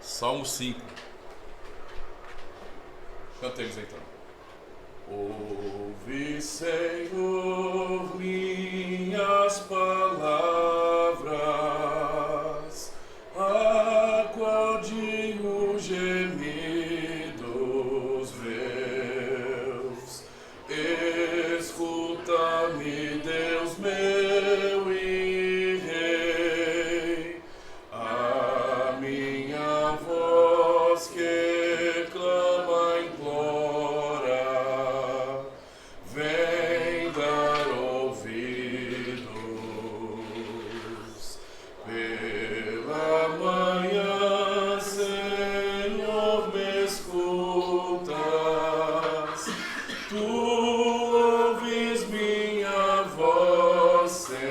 Salmo 5. Cantemos então. Ouve, Senhor, minhas palavras, a qual digo gemidos meus. Escuta-me, Deus meu e Rei, a minha voz que clama implora, vem dar ouvidos. Pela manhã, Senhor, me escutas, tu ouves minha voz, Senhor.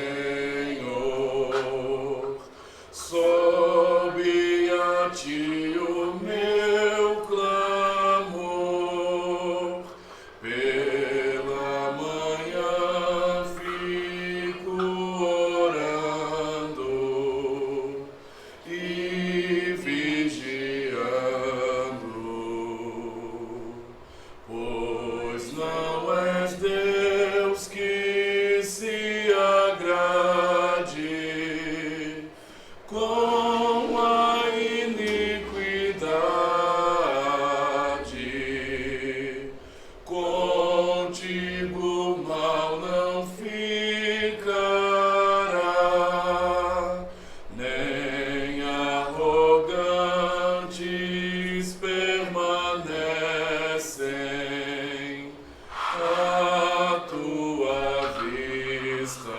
Sobe a ti o meu clamor. Pela manhã fico orando e vigiando, pois não és Deus que se agrade com a iniquidade. Contigo mal não ficará, nem arrogantes permanecem à tua vista.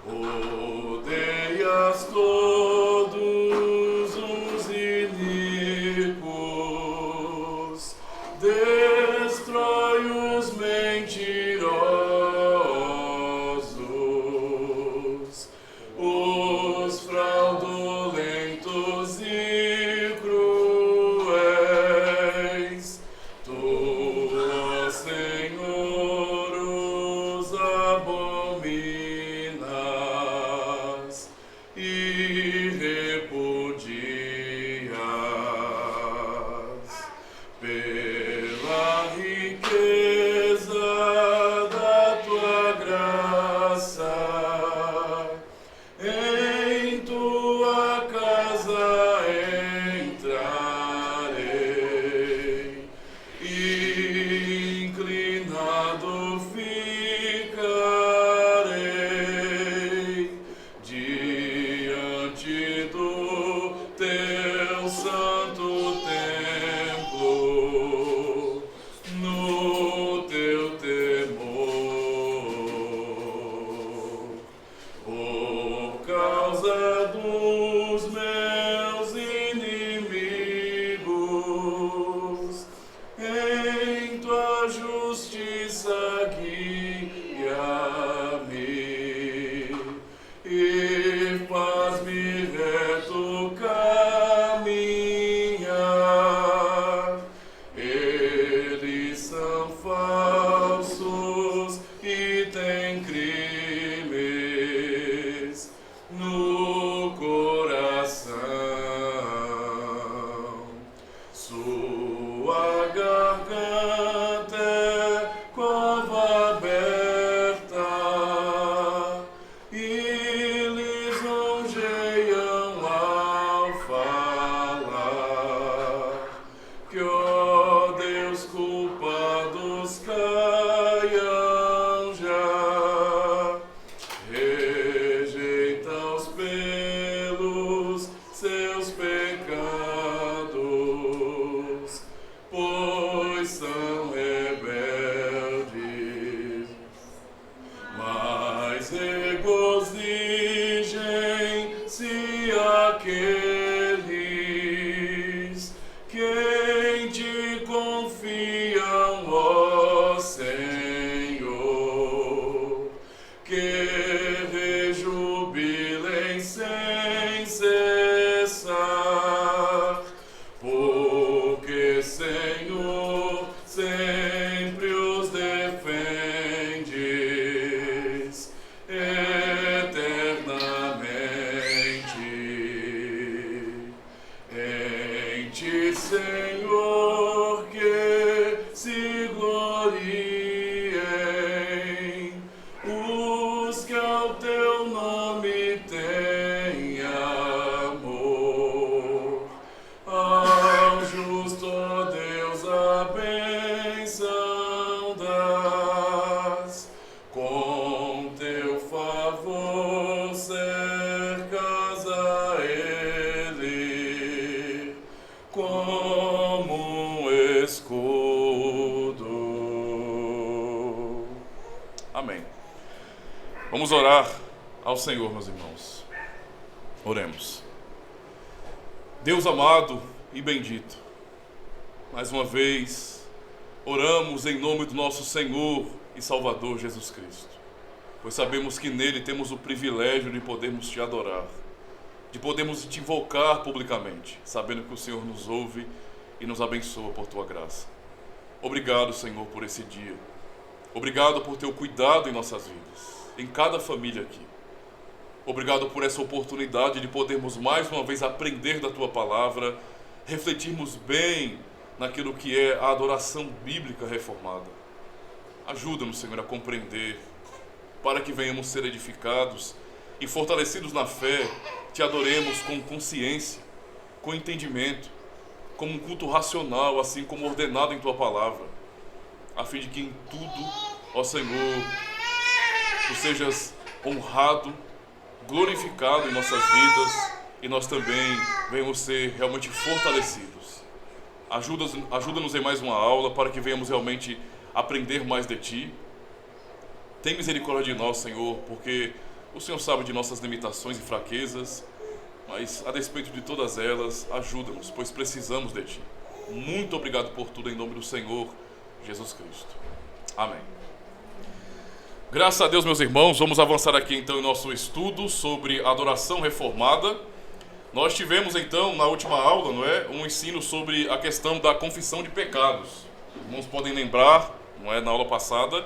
Odeias todos os iníquos, destrói os mentirosos, os fraudulentos e cruéis. Tu, ó Senhor, os abominas e repudias. Pela riqueza da tua graça, em tua casa entrarei, e inclinado ficarei diante do teu santo templo, no teu temor. Por causa dos meus inimigos, em tua justiça guia-me e faz-me reto caminhar. Eles são falsos e têm crimes no coração. Sua garganta é cova aberta e Vamos orar ao Senhor, meus irmãos. Oremos. Deus amado e bendito, mais uma vez oramos em nome do nosso Senhor e Salvador Jesus Cristo, pois sabemos que nele temos o privilégio de podermos te adorar, de podermos te invocar publicamente, sabendo que o Senhor nos ouve e nos abençoa por tua graça. Obrigado, Senhor, por esse dia. Obrigado por teu cuidado em nossas vidas, em cada família aqui. Obrigado por essa oportunidade de podermos mais uma vez aprender da tua palavra, refletirmos bem naquilo que é a adoração bíblica reformada. Ajuda-nos, Senhor, a compreender, para que venhamos ser edificados e fortalecidos na fé, te adoremos com consciência, com entendimento, como um culto racional, assim como ordenado em tua palavra, a fim de que em tudo, ó Senhor, tu sejas honrado, glorificado em nossas vidas e nós também venhamos ser realmente fortalecidos. Ajuda-nos em mais uma aula para que venhamos realmente aprender mais de Ti. Tem misericórdia de nós, Senhor, porque o Senhor sabe de nossas limitações e fraquezas, mas a despeito de todas elas, ajuda-nos, pois precisamos de Ti. Muito obrigado por tudo em nome do Senhor Jesus Cristo. Amém. Graças a Deus, meus irmãos, vamos avançar aqui então em nosso estudo sobre adoração reformada. Nós tivemos então na última aula, não é, um ensino sobre a questão da confissão de pecados. Os irmãos podem lembrar, não é, na aula passada,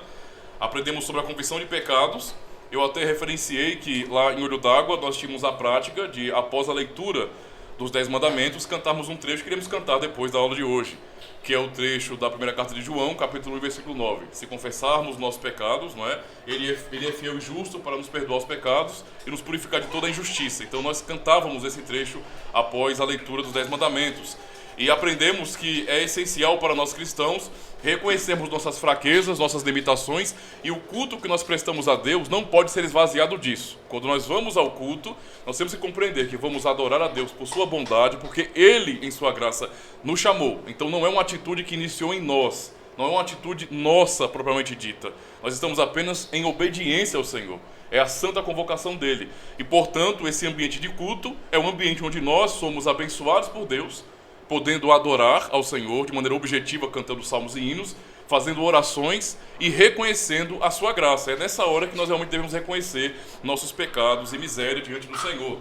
aprendemos sobre a confissão de pecados. Eu até referenciei que lá em Olho d'Água nós tínhamos a prática de, após a leitura dos 10 mandamentos, cantarmos um trecho que iremos cantar depois da aula de hoje, que é o trecho da primeira carta de João, capítulo 1, versículo 9. Se confessarmos nossos pecados, não é? Ele é fiel e justo para nos perdoar os pecados e nos purificar de toda a injustiça. Então nós cantávamos esse trecho após a leitura dos 10 mandamentos. E aprendemos que é essencial para nós cristãos reconhecermos nossas fraquezas, nossas limitações, e o culto que nós prestamos a Deus não pode ser esvaziado disso. Quando nós vamos ao culto, nós temos que compreender que vamos adorar a Deus por sua bondade, porque Ele, em sua graça, nos chamou. Então não é uma atitude que iniciou em nós, não é uma atitude nossa propriamente dita. Nós estamos apenas em obediência ao Senhor. É a santa convocação dEle. E, portanto, esse ambiente de culto é um ambiente onde nós somos abençoados por Deus, podendo adorar ao Senhor de maneira objetiva, cantando salmos e hinos, fazendo orações e reconhecendo a sua graça. É nessa hora que nós realmente devemos reconhecer nossos pecados e miséria diante do Senhor.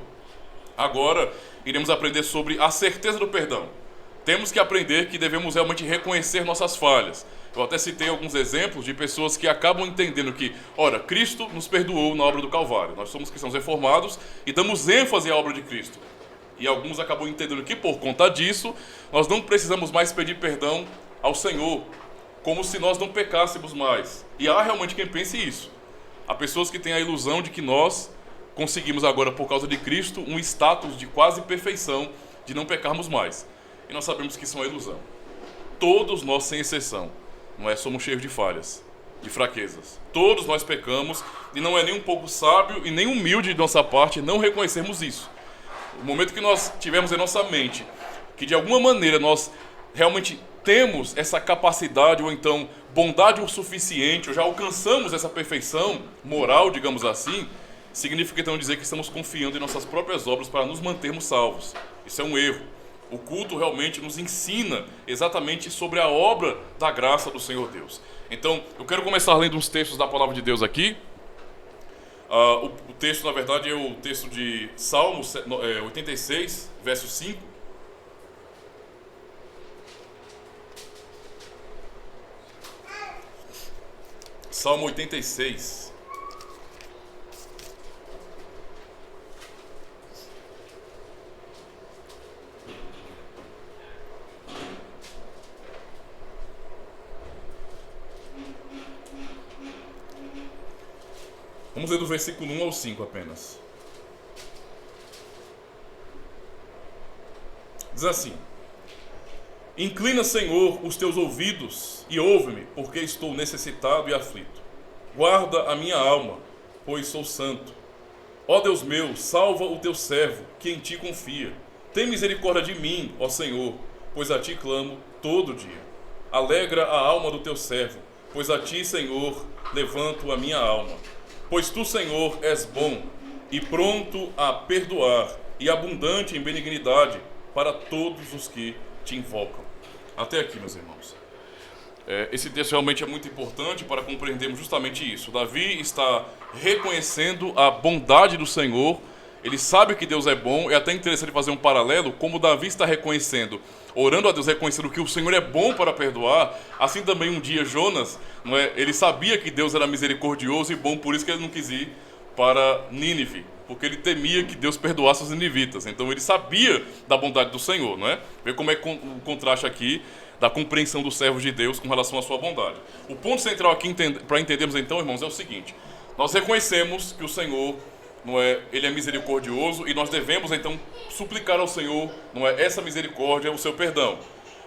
Agora, iremos aprender sobre a certeza do perdão. Temos que aprender que devemos realmente reconhecer nossas falhas. Eu até citei alguns exemplos de pessoas que acabam entendendo que, ora, Cristo nos perdoou na obra do Calvário. Nós somos cristãos reformados e damos ênfase à obra de Cristo. E alguns acabam entendendo que, por conta disso, nós não precisamos mais pedir perdão ao Senhor, como se nós não pecássemos mais. E há realmente quem pense isso. Há pessoas que têm a ilusão de que nós conseguimos agora, por causa de Cristo, um status de quase perfeição, de não pecarmos mais. E nós sabemos que isso é uma ilusão. Todos nós, sem exceção, não é? Somos cheios de falhas, de fraquezas. Todos nós pecamos e não é nem um pouco sábio e nem humilde de nossa parte não reconhecermos isso. O momento que nós tivermos em nossa mente que de alguma maneira nós realmente temos essa capacidade ou então bondade o suficiente, ou já alcançamos essa perfeição moral, digamos assim, significa então dizer que estamos confiando em nossas próprias obras para nos mantermos salvos. Isso é um erro. O culto realmente nos ensina exatamente sobre a obra da graça do Senhor Deus. Então, eu quero começar lendo uns textos da palavra de Deus aqui. O texto, na verdade, é o texto de Salmos 86, verso 5. Salmo 86. Vamos ler do versículo 1 ao 5 apenas. Diz assim: Inclina, Senhor, os teus ouvidos e ouve-me, porque estou necessitado e aflito. Guarda a minha alma, pois sou santo. Ó Deus meu, salva o teu servo, que em ti confia. Tem misericórdia de mim, ó Senhor, pois a ti clamo todo dia. Alegra a alma do teu servo, pois a ti, Senhor, levanto a minha alma. Pois tu, Senhor, és bom e pronto a perdoar e abundante em benignidade para todos os que te invocam. Até aqui, meus irmãos. Esse texto realmente é muito importante para compreendermos justamente isso. Davi está reconhecendo a bondade do Senhor, ele sabe que Deus é bom. É até interessante fazer um paralelo, como Davi está reconhecendo, orando a Deus, reconhecendo que o Senhor é bom para perdoar. Assim também um dia Jonas, não é? Ele sabia que Deus era misericordioso e bom, por isso que ele não quis ir para Nínive, porque ele temia que Deus perdoasse os ninivitas. Então ele sabia da bondade do Senhor, não é? Vê como é o contraste aqui da compreensão dos servos de Deus com relação à sua bondade. O ponto central aqui para entendermos então, irmãos, é o seguinte: nós reconhecemos que o Senhor, não é, ele é misericordioso, e nós devemos então suplicar ao Senhor, não é, essa misericórdia, o seu perdão.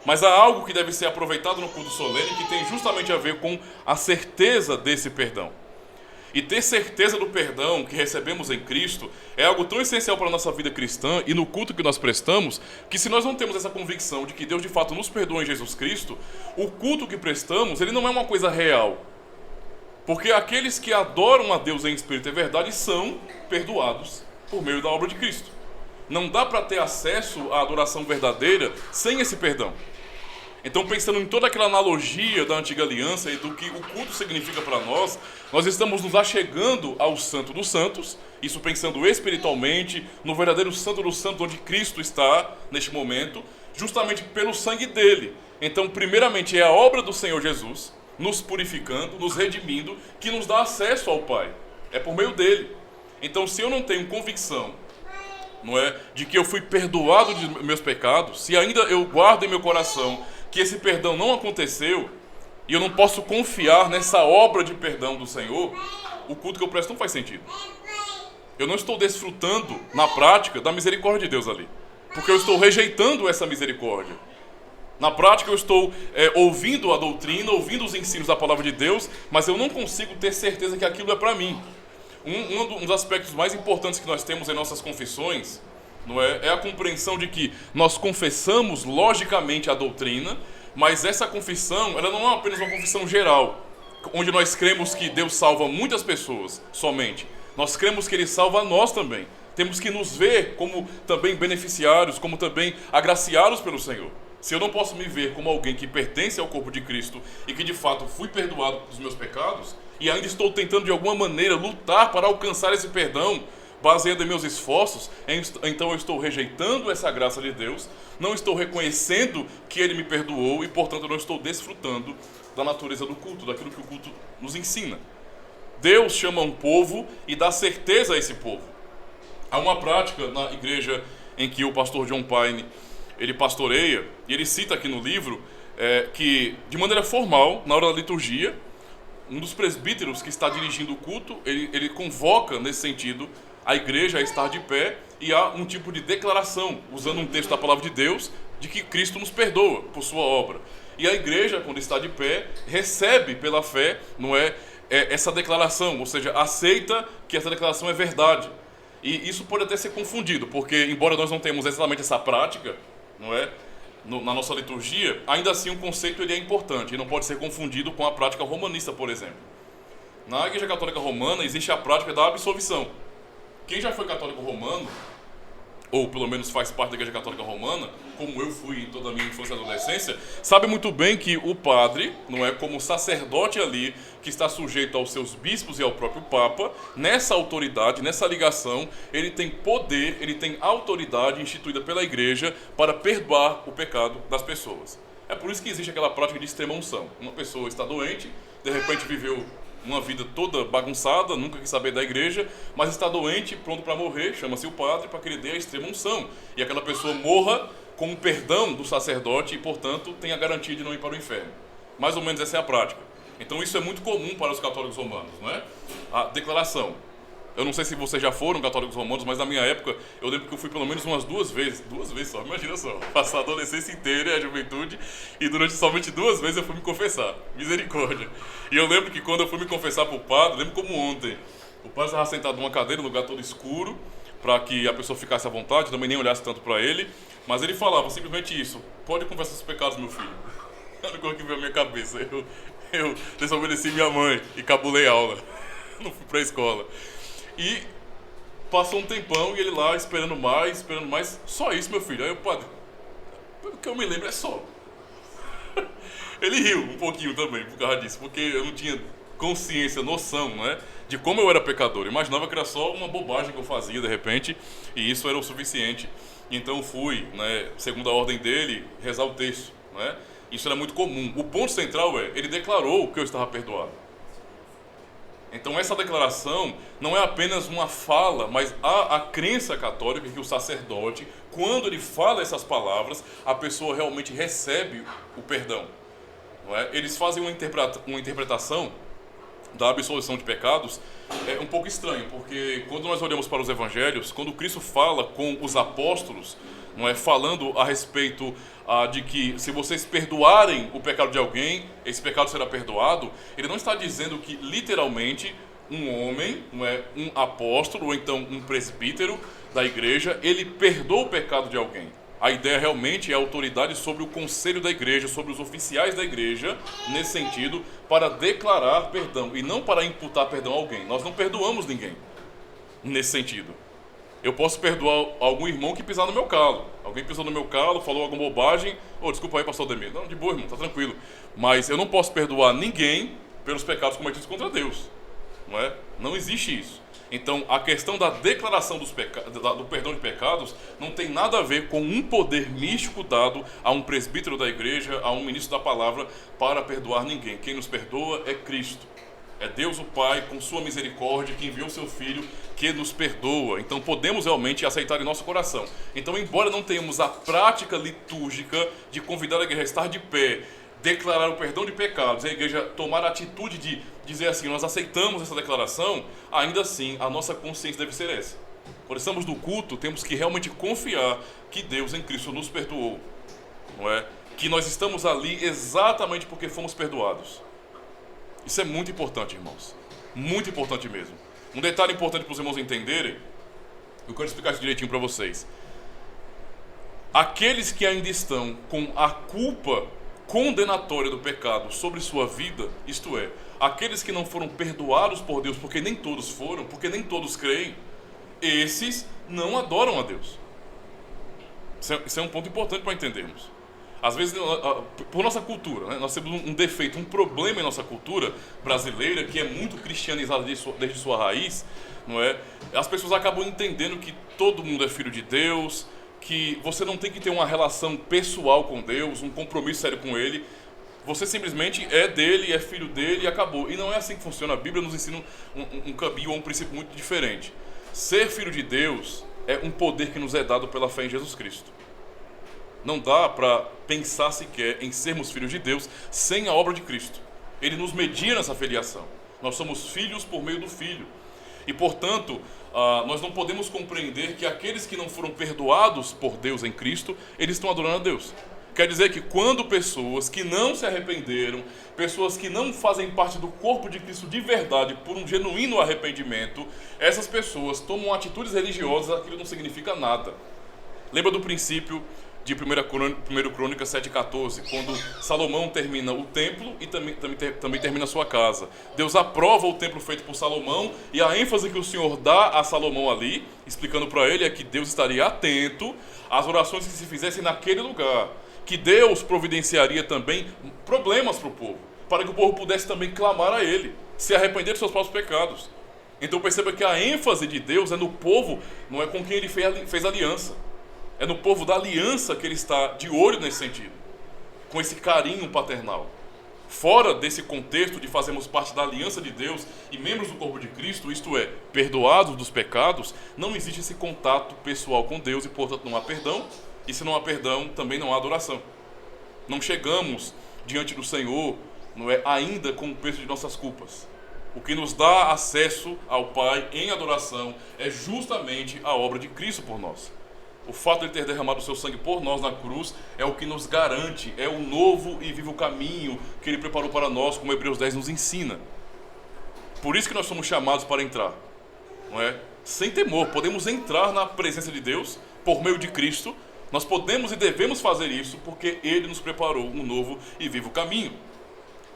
Mas há algo que deve ser aproveitado no culto solene que tem justamente a ver com a certeza desse perdão. E ter certeza do perdão que recebemos em Cristo é algo tão essencial para a nossa vida cristã e no culto que nós prestamos, que se nós não temos essa convicção de que Deus de fato nos perdoa em Jesus Cristo, o culto que prestamos, ele não é uma coisa real. Porque aqueles que adoram a Deus em espírito e verdade são perdoados por meio da obra de Cristo. Não dá para ter acesso à adoração verdadeira sem esse perdão. Então, pensando em toda aquela analogia da antiga aliança e do que o culto significa para nós, nós estamos nos achegando ao Santo dos Santos, isso pensando espiritualmente, no verdadeiro Santo dos Santos, onde Cristo está neste momento, justamente pelo sangue dele. Então, primeiramente, é a obra do Senhor Jesus, nos purificando, nos redimindo, que nos dá acesso ao Pai. É por meio dele. Então, se eu não tenho convicção, não é, de que eu fui perdoado de meus pecados, se ainda eu guardo em meu coração que esse perdão não aconteceu, e eu não posso confiar nessa obra de perdão do Senhor, o culto que eu presto não faz sentido. Eu não estou desfrutando, na prática, da misericórdia de Deus ali, porque eu estou rejeitando essa misericórdia. Na prática eu estou ouvindo a doutrina, ouvindo os ensinos da palavra de Deus, mas eu não consigo ter certeza que aquilo é para mim. Um dos aspectos mais importantes que nós temos em nossas confissões, não é a compreensão de que nós confessamos logicamente a doutrina, mas essa confissão, ela não é apenas uma confissão geral, onde nós cremos que Deus salva muitas pessoas somente. Nós cremos que Ele salva a nós também. Temos que nos ver como também beneficiários, como também agraciados pelo Senhor. Se eu não posso me ver como alguém que pertence ao corpo de Cristo e que de fato fui perdoado dos meus pecados, e ainda estou tentando de alguma maneira lutar para alcançar esse perdão, baseado em meus esforços, então eu estou rejeitando essa graça de Deus, não estou reconhecendo que Ele me perdoou e, portanto, não estou desfrutando da natureza do culto, daquilo que o culto nos ensina. Deus chama um povo e dá certeza a esse povo. Há uma prática na igreja em que o pastor John Pine, ele pastoreia, e ele cita aqui no livro, que de maneira formal, na hora da liturgia, um dos presbíteros que está dirigindo o culto, ele convoca nesse sentido a igreja a estar de pé, e há um tipo de declaração, usando um texto da palavra de Deus, de que Cristo nos perdoa por sua obra. E a igreja, quando está de pé, recebe pela fé, não é, essa declaração, ou seja, aceita que essa declaração é verdade. E isso pode até ser confundido, porque embora nós não tenhamos exatamente essa prática, não é, na nossa liturgia, ainda assim o conceito ele é importante e não pode ser confundido com a prática romanista, por exemplo. Na Igreja Católica Romana existe a prática da absolvição. Quem já foi católico romano, ou pelo menos faz parte da Igreja Católica Romana, como eu fui em toda a minha infância e adolescência, sabe muito bem que o padre, não é, como sacerdote ali, que está sujeito aos seus bispos e ao próprio Papa, nessa autoridade, nessa ligação, ele tem poder, ele tem autoridade instituída pela Igreja para perdoar o pecado das pessoas. É por isso que existe aquela prática de extrema unção. Uma pessoa está doente, de repente viveu uma vida toda bagunçada, nunca quis saber da igreja, mas está doente, pronto para morrer, chama-se o padre para que ele dê a extrema unção. E aquela pessoa morra com o perdão do sacerdote e, portanto, tem a garantia de não ir para o inferno. Mais ou menos essa é a prática. Então isso é muito comum para os católicos romanos, não é? A declaração. Eu não sei se vocês já foram católicos romanos, mas na minha época eu lembro que eu fui pelo menos umas duas vezes só, imagina só, passar a adolescência inteira e a juventude, e durante somente 2 vezes eu fui me confessar, misericórdia. E eu lembro que quando eu fui me confessar para o padre, lembro como ontem, o padre estava sentado numa cadeira, num lugar todo escuro, para que a pessoa ficasse à vontade, também nem olhasse tanto para ele, mas ele falava simplesmente isso: pode confessar seus pecados, meu filho. Olha o que veio à minha cabeça, eu desobedeci minha mãe e cabulei a aula. Não fui pra escola. E passou um tempão e ele lá esperando mais. Só isso, meu filho. Aí o padre, o que eu me lembro é só. Ele riu um pouquinho também por causa disso, porque eu não tinha consciência, noção, né, de como eu era pecador. Eu imaginava que era só uma bobagem que eu fazia de repente, e isso era o suficiente. Então fui, né, segundo a ordem dele, rezar o texto, né? Isso era muito comum. O ponto central é, ele declarou que eu estava perdoado. Então essa declaração não é apenas uma fala, mas há a crença católica que o sacerdote, quando ele fala essas palavras, a pessoa realmente recebe o perdão. Não é? Eles fazem uma interpretação da absolvição de pecados um pouco estranho, porque quando nós olhamos para os evangelhos, quando Cristo fala com os apóstolos, não é, falando a respeito de que se vocês perdoarem o pecado de alguém, esse pecado será perdoado, ele não está dizendo que literalmente um homem, não é, um apóstolo ou então um presbítero da igreja, ele perdoa o pecado de alguém. A ideia realmente é a autoridade sobre o conselho da igreja, sobre os oficiais da igreja, nesse sentido, para declarar perdão e não para imputar perdão a alguém. Nós não perdoamos ninguém nesse sentido. Eu posso perdoar algum irmão que pisar no meu calo. Alguém pisou no meu calo, falou alguma bobagem. Desculpa aí, pastor Demir. Não, de boa, irmão, tá tranquilo. Mas eu não posso perdoar ninguém pelos pecados cometidos contra Deus. Não é? Não existe isso. Então, a questão da declaração do perdão de pecados não tem nada a ver com um poder místico dado a um presbítero da igreja, a um ministro da palavra, para perdoar ninguém. Quem nos perdoa é Cristo. É Deus o Pai, com sua misericórdia, que enviou seu Filho, que nos perdoa. Então, podemos realmente aceitar em nosso coração. Então, embora não tenhamos a prática litúrgica de convidar a igreja a estar de pé, declarar o perdão de pecados, a igreja tomar a atitude de dizer assim, nós aceitamos essa declaração, ainda assim a nossa consciência deve ser essa. Quando estamos no culto, temos que realmente confiar que Deus em Cristo nos perdoou, não é? Que nós estamos ali exatamente porque fomos perdoados. Isso é muito importante, irmãos, muito importante mesmo. Um detalhe importante para os irmãos entenderem, eu quero explicar isso direitinho para vocês. Aqueles que ainda estão com a culpa condenatória do pecado sobre sua vida, isto é, aqueles que não foram perdoados por Deus, porque nem todos foram, porque nem todos creem, esses não adoram a Deus. Isso é um ponto importante para entendermos. Às vezes, por nossa cultura, né, nós temos um defeito, um problema em nossa cultura brasileira, que é muito cristianizada desde sua raiz, não é? As pessoas acabam entendendo que todo mundo é filho de Deus, que você não tem que ter uma relação pessoal com Deus, um compromisso sério com Ele. Você simplesmente é dele, é filho dele e acabou. E não é assim que funciona. A Bíblia nos ensina um caminho ou um princípio muito diferente. Ser filho de Deus é um poder que nos é dado pela fé em Jesus Cristo. Não dá para pensar sequer em sermos filhos de Deus sem a obra de Cristo. Ele nos media nessa filiação. Nós somos filhos por meio do Filho. E, portanto, nós não podemos compreender que aqueles que não foram perdoados por Deus em Cristo, eles estão adorando a Deus. Quer dizer que quando pessoas que não se arrependeram, pessoas que não fazem parte do corpo de Cristo de verdade, por um genuíno arrependimento, essas pessoas tomam atitudes religiosas, aquilo não significa nada. Lembra do princípio de 1 Crônicas 7,14, quando Salomão termina o templo e também termina a sua casa. Deus aprova o templo feito por Salomão e a ênfase que o Senhor dá a Salomão ali, explicando para ele, é que Deus estaria atento às orações que se fizessem naquele lugar, que Deus providenciaria também problemas para o povo, para que o povo pudesse também clamar a Ele, se arrepender dos seus próprios pecados. Então perceba que a ênfase de Deus é no povo, não é com quem Ele fez aliança. É no povo da aliança que Ele está de olho nesse sentido, com esse carinho paternal. Fora desse contexto de fazermos parte da aliança de Deus e membros do corpo de Cristo, isto é, perdoados dos pecados, não existe esse contato pessoal com Deus e, portanto, não há perdão. E se não há perdão, também não há adoração. Não chegamos diante do Senhor, não é, ainda com o peso de nossas culpas. O que nos dá acesso ao Pai em adoração é justamente a obra de Cristo por nós. O fato de Ele ter derramado o seu sangue por nós na cruz é o que nos garante, é o novo e vivo caminho que Ele preparou para nós, como Hebreus 10 nos ensina. Por isso que nós somos chamados para entrar, não é? Sem temor, podemos entrar na presença de Deus por meio de Cristo. Nós podemos e devemos fazer isso porque Ele nos preparou um novo e vivo caminho,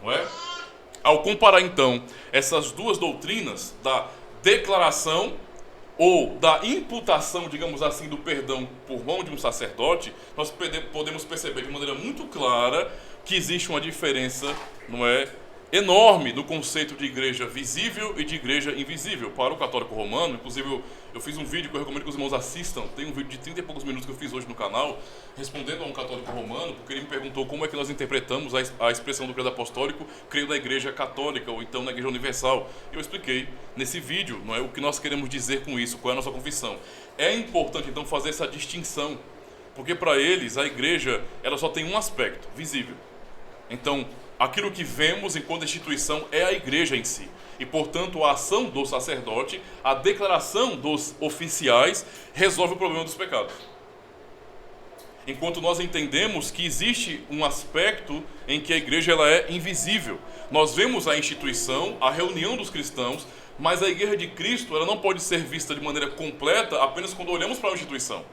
não é? Ao comparar então essas duas doutrinas da declaração ou da imputação, digamos assim, do perdão por mão de um sacerdote, nós podemos perceber de maneira muito clara que existe uma diferença, não é, enorme no conceito de igreja visível e de igreja invisível. Para o católico romano, inclusive eu fiz um vídeo que eu recomendo que os irmãos assistam, tem um vídeo de 30 e poucos minutos que eu fiz hoje no canal, respondendo a um católico romano, porque ele me perguntou como é que nós interpretamos a expressão do credo apostólico, creio da igreja católica ou então na igreja universal. Eu expliquei nesse vídeo, não é, o que nós queremos dizer com isso, qual é a nossa confissão. É importante então fazer essa distinção, porque para eles a igreja ela só tem um aspecto, visível. Então, aquilo que vemos enquanto instituição é a igreja em si. E, portanto, a ação do sacerdote, a declaração dos oficiais, resolve o problema dos pecados. Enquanto nós entendemos que existe um aspecto em que a igreja ela é invisível. Nós vemos a instituição, a reunião dos cristãos, mas a igreja de Cristo ela não pode ser vista de maneira completa apenas quando olhamos para a instituição.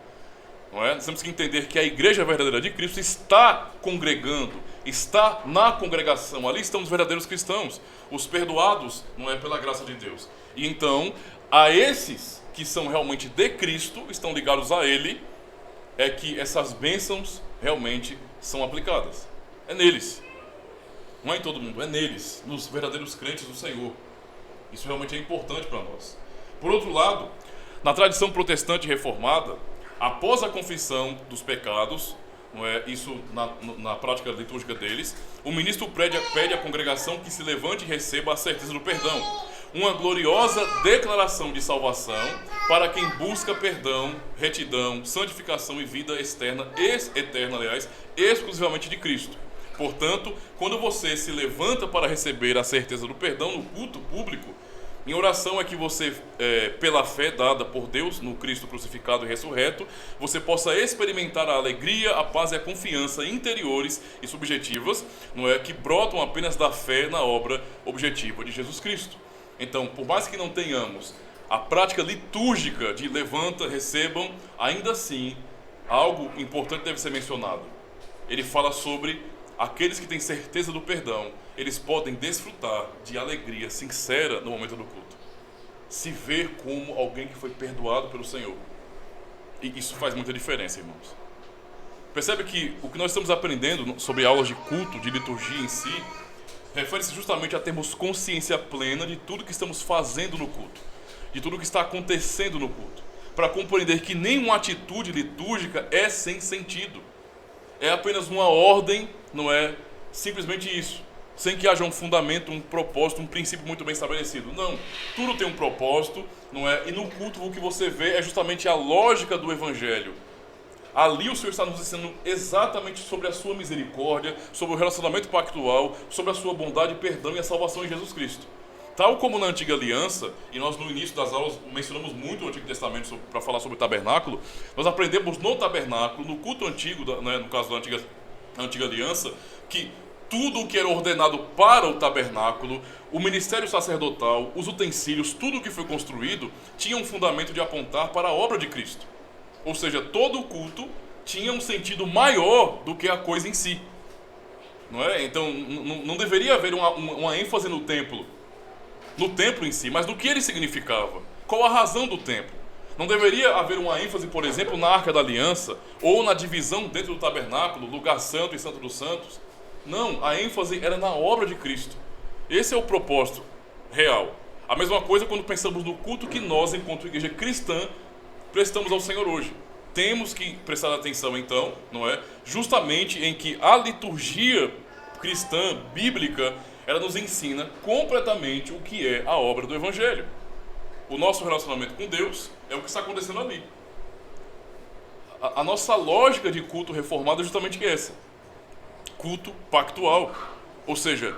Não é? Nós temos que entender que a igreja verdadeira de Cristo está congregando, está na congregação, ali estão os verdadeiros cristãos, os perdoados, não é, pela graça de Deus. E então, a esses que são realmente de Cristo, estão ligados a Ele, é que essas bênçãos realmente são aplicadas. É neles, não é em todo mundo, é neles, nos verdadeiros crentes do Senhor. Isso realmente é importante para nós. Por outro lado, na tradição protestante reformada, após a confissão dos pecados, não é, isso na prática litúrgica deles, o ministro pede à congregação que se levante e receba a certeza do perdão. Uma gloriosa declaração de salvação para quem busca perdão, retidão, santificação e vida eterna, exclusivamente de Cristo. Portanto, quando você se levanta para receber a certeza do perdão no culto público, em oração é que você, pela fé dada por Deus no Cristo crucificado e ressurreto, você possa experimentar a alegria, a paz e a confiança interiores e subjetivas, não é, que brotam apenas da fé na obra objetiva de Jesus Cristo. Então, por mais que não tenhamos a prática litúrgica de levanta, recebam, ainda assim, algo importante deve ser mencionado. Ele fala sobre aqueles que têm certeza do perdão, eles podem desfrutar de alegria sincera no momento do culto. Se ver como alguém que foi perdoado pelo Senhor. E isso faz muita diferença, irmãos. Percebe que o que nós estamos aprendendo sobre aulas de culto, de liturgia em si, refere-se justamente a termos consciência plena de tudo que estamos fazendo no culto, de tudo que está acontecendo no culto, para compreender que nenhuma atitude litúrgica é sem sentido. É apenas uma ordem, não é simplesmente isso, sem que haja um fundamento, um propósito, um princípio muito bem estabelecido. Não, tudo tem um propósito, não é? E no culto o que você vê é justamente a lógica do Evangelho. Ali o Senhor está nos ensinando exatamente sobre a sua misericórdia, sobre o relacionamento pactual, sobre a sua bondade, perdão e a salvação em Jesus Cristo. Tal como na Antiga Aliança, e nós no início das aulas mencionamos muito o Antigo Testamento para falar sobre o tabernáculo, nós aprendemos no tabernáculo, no culto antigo, né, no caso da Antiga Aliança, que tudo o que era ordenado para o tabernáculo, o ministério sacerdotal, os utensílios, tudo o que foi construído, tinha um fundamento de apontar para a obra de Cristo. Ou seja, todo o culto tinha um sentido maior do que a coisa em si. Não é? Então, não deveria haver uma ênfase no templo em si, mas no que ele significava. Qual a razão do templo? Não deveria haver uma ênfase, por exemplo, na Arca da Aliança ou na divisão dentro do tabernáculo, lugar santo e santo dos santos. Não, a ênfase era na obra de Cristo. Esse é o propósito real. A mesma coisa quando pensamos no culto que nós, enquanto igreja cristã, prestamos ao Senhor hoje. Temos que prestar atenção, então, não é? Justamente em que a liturgia cristã, bíblica, ela nos ensina completamente o que é a obra do Evangelho. O nosso relacionamento com Deus é o que está acontecendo ali. A nossa lógica de culto reformado é justamente essa. Culto pactual. Ou seja,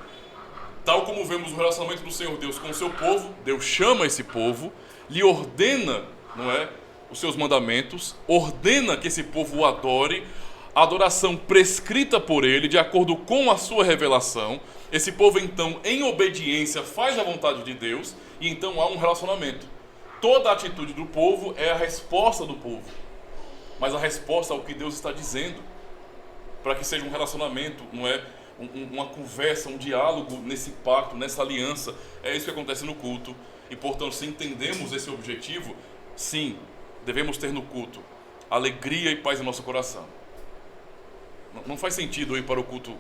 tal como vemos o relacionamento do Senhor Deus com o seu povo, Deus chama esse povo, lhe ordena, não é, os seus mandamentos, ordena que esse povo o adore, a adoração prescrita por ele, de acordo com a sua revelação. Esse povo, então, em obediência, faz a vontade de Deus, e então há um relacionamento. Toda a atitude do povo é a resposta do povo, mas a resposta ao que Deus está dizendo, para que seja um relacionamento, não é? uma conversa, um diálogo nesse pacto, nessa aliança. É isso que acontece no culto. E, portanto, se entendemos esse objetivo, sim, devemos ter no culto alegria e paz em nosso coração. Não faz sentido eu ir para o culto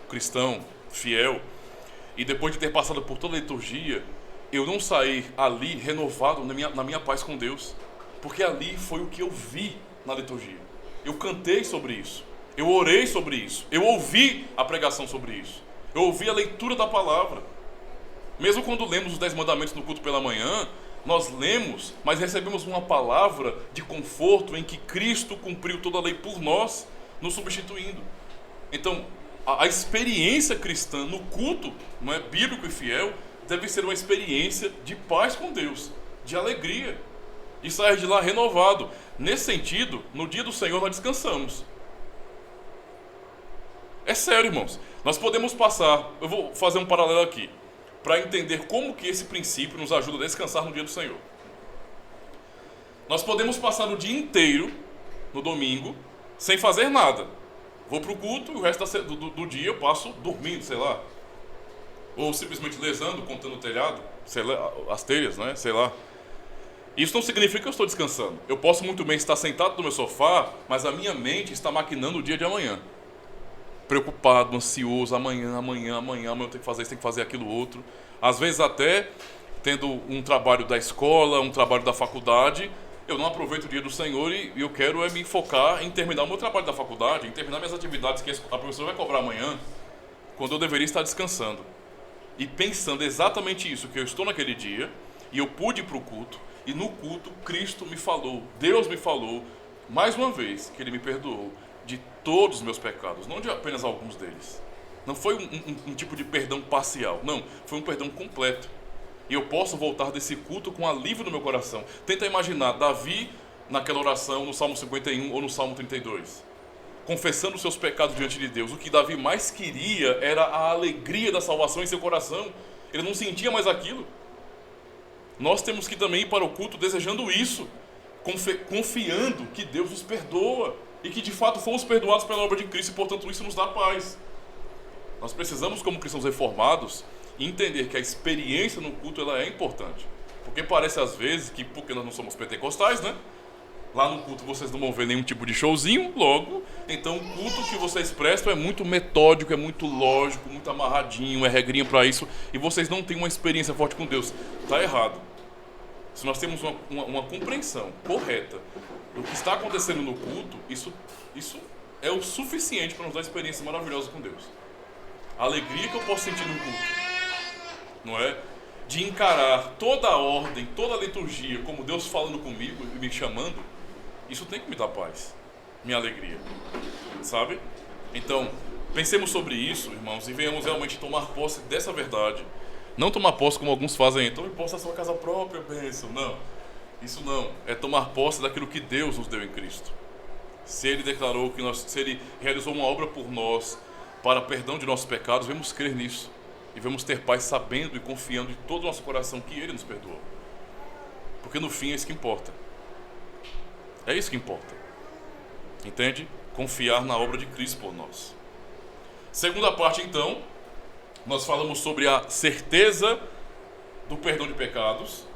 cristão, fiel, e depois de ter passado por toda a liturgia, eu não sair ali renovado na minha paz com Deus. Porque ali foi o que eu vi na liturgia. Eu cantei sobre isso. Eu orei sobre isso. Eu ouvi a pregação sobre isso. Eu ouvi a leitura da palavra. Mesmo quando lemos os 10 mandamentos no culto pela manhã, nós lemos, mas recebemos uma palavra de conforto em que Cristo cumpriu toda a lei por nós, nos substituindo. Então, a experiência cristã no culto, não é, bíblico e fiel, deve ser uma experiência de paz com Deus, de alegria, e sair de lá renovado. Nesse sentido, no dia do Senhor nós descansamos. É sério, irmãos. Nós podemos passar, eu vou fazer um paralelo aqui, para entender como que esse princípio nos ajuda a descansar no dia do Senhor. Nós podemos passar o dia inteiro, no domingo, sem fazer nada. Vou para o culto e o resto do dia eu passo dormindo, sei lá. Ou simplesmente lesando, contando o telhado, sei lá, as telhas, né? Sei lá. Isso não significa que eu estou descansando. Eu posso muito bem estar sentado no meu sofá, mas a minha mente está maquinando o dia de amanhã. Preocupado, ansioso, amanhã eu tenho que fazer isso, tenho que fazer aquilo outro. Às vezes até tendo um trabalho da escola, um trabalho da faculdade, eu não aproveito o dia do Senhor e eu quero me focar em terminar o meu trabalho da faculdade, em terminar minhas atividades que a professora vai cobrar amanhã, quando eu deveria estar descansando. E pensando exatamente isso, que eu estou naquele dia, e eu pude ir para o culto, e no culto Cristo me falou, Deus me falou, mais uma vez, que Ele me perdoou de todos os meus pecados, não de apenas alguns deles. Não foi um tipo de perdão parcial, não, foi um perdão completo. E eu posso voltar desse culto com alívio no meu coração. Tenta imaginar Davi naquela oração, no Salmo 51 ou no Salmo 32. Confessando os seus pecados diante de Deus. O que Davi mais queria era a alegria da salvação em seu coração. Ele não sentia mais aquilo. Nós temos que também ir para o culto desejando isso, confiando que Deus nos perdoa e que de fato fomos perdoados pela obra de Cristo e, portanto, isso nos dá paz. Nós precisamos, como cristãos reformados, entender que a experiência no culto ela é importante. Porque parece às vezes que, porque nós não somos pentecostais, né? Lá no culto vocês não vão ver nenhum tipo de showzinho, logo. Então o culto que vocês prestam é muito metódico, é muito lógico, muito amarradinho, é regrinha para isso. E vocês não têm uma experiência forte com Deus. Está errado. Se nós temos uma compreensão correta do que está acontecendo no culto, isso é o suficiente para nos dar experiência maravilhosa com Deus. A alegria que eu posso sentir no culto, não é? De encarar toda a ordem, toda a liturgia, como Deus falando comigo e me chamando, isso tem que me dar paz, minha alegria, sabe? Então, pensemos sobre isso, irmãos, e venhamos realmente tomar posse dessa verdade. Não tomar posse como alguns fazem, tome posse da sua casa própria, bênção. Não, isso não. É tomar posse daquilo que Deus nos deu em Cristo. Se Ele declarou se Ele realizou uma obra por nós, para perdão de nossos pecados, vamos crer nisso. E vamos ter paz sabendo e confiando em todo o nosso coração que Ele nos perdoou. Porque no fim é isso que importa. É isso que importa. Entende? Confiar na obra de Cristo por nós. Segunda parte, então, nós falamos sobre a certeza do perdão de pecados.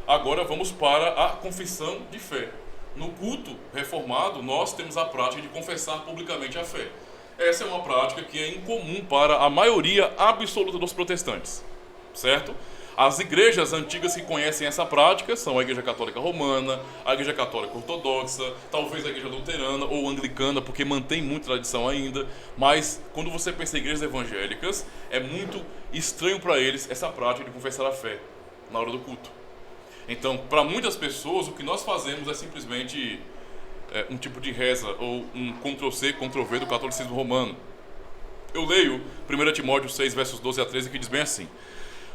Agora vamos para a confissão de fé. No culto reformado, nós temos a prática de confessar publicamente a fé. Essa é uma prática que é incomum para a maioria absoluta dos protestantes, certo? As igrejas antigas que conhecem essa prática são a Igreja Católica Romana, a Igreja Católica Ortodoxa, talvez a Igreja Luterana ou Anglicana, porque mantém muita tradição ainda, mas quando você pensa em igrejas evangélicas, é muito estranho para eles essa prática de confessar a fé na hora do culto. Então, para muitas pessoas, o que nós fazemos é simplesmente um tipo de reza ou um Ctrl-C, Ctrl-V do catolicismo romano. Eu leio 1 Timóteo 6, versos 12 a 13, que diz bem assim: